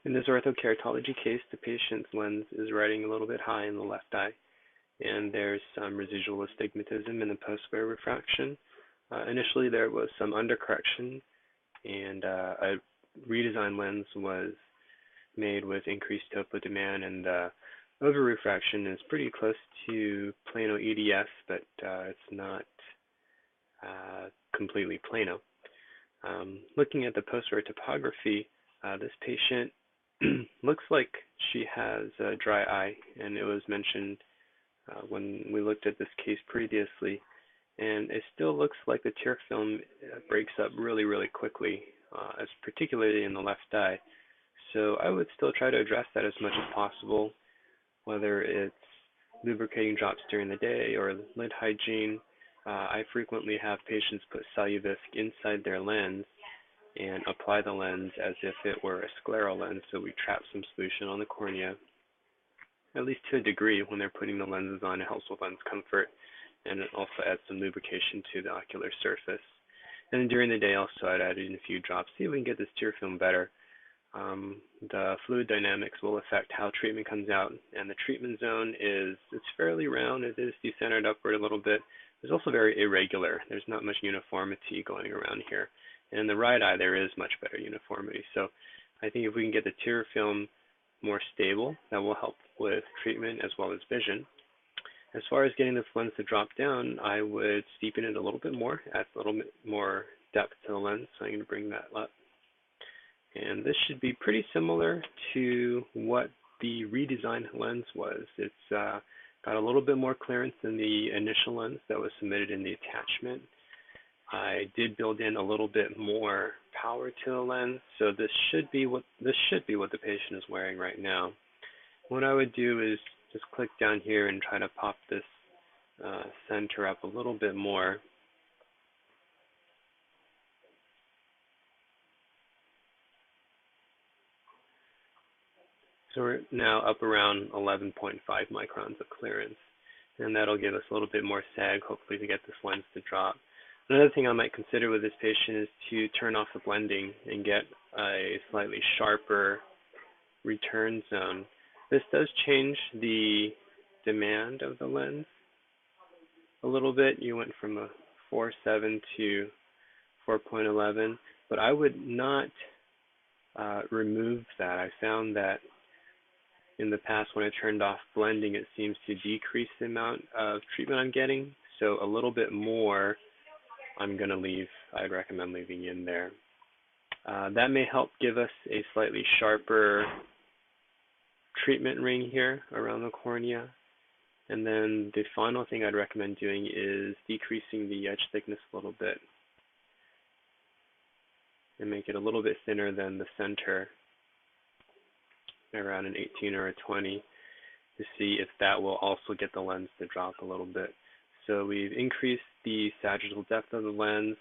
In this orthokeratology case, the patient's lens is riding a little bit high in the left eye, and there's some residual astigmatism in the post-wear refraction. Initially, there was some undercorrection, and a redesigned lens was made with increased topo demand, and over-refraction is pretty close to plano EDS, but it's not completely plano. Looking at the post-wear topography, this patient looks like she has a dry eye, and it was mentioned when we looked at this case previously, and it still looks like the tear film breaks up really, really quickly, as particularly in the left eye. So I would still try to address that as much as possible, whether it's lubricating drops during the day or lid hygiene. I frequently have patients put Soluvisc inside their lens and apply the lens as if it were a scleral lens, so we trap some solution on the cornea, at least to a degree. When they're putting the lenses on, it helps with lens comfort, and it also adds some lubrication to the ocular surface. And then during the day also I'd add in a few drops, see if we can get this tear film better. The fluid dynamics will affect how treatment comes out, and the treatment zone it's fairly round. It is decentered upward a little bit. It's also very irregular. There's not much uniformity going around here. And in the right eye, there is much better uniformity. So I think if we can get the tear film more stable, that will help with treatment as well as vision. As far as getting this lens to drop down, I would steepen it a little bit more, add a little bit more depth to the lens. So I'm going to bring that up. And this should be pretty similar to what the redesigned lens was. It's got a little bit more clearance than the initial lens that was submitted in the attachment. I did build in a little bit more power to the lens, so this should be what the patient is wearing right now. What I would do is just click down here and try to pop this center up a little bit more. So we're now up around 11.5 microns of clearance, and that'll give us a little bit more sag, hopefully, to get this lens to drop. Another thing I might consider with this patient is to turn off the blending and get a slightly sharper return zone. This does change the demand of the lens a little bit. You went from a 4.7 to 4.11, but I would not remove that. I found that in the past when I turned off blending, it seems to decrease the amount of treatment I'm getting. So a little bit more I'm going to leave. I'd recommend leaving in there. That may help give us a slightly sharper treatment ring here around the cornea. And then the final thing I'd recommend doing is decreasing the edge thickness a little bit and make it a little bit thinner than the center, around an 18 or a 20, to see if that will also get the lens to drop a little bit. So we've increased the sagittal depth of the lens,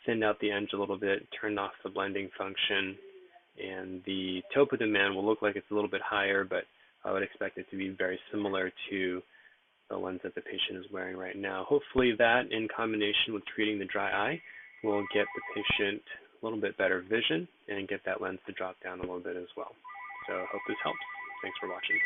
thinned out the edge a little bit, turned off the blending function, and the topo demand will look like it's a little bit higher, but I would expect it to be very similar to the lens that the patient is wearing right now. Hopefully that, in combination with treating the dry eye, will get the patient a little bit better vision and get that lens to drop down a little bit as well. So I hope this helps. Thanks for watching.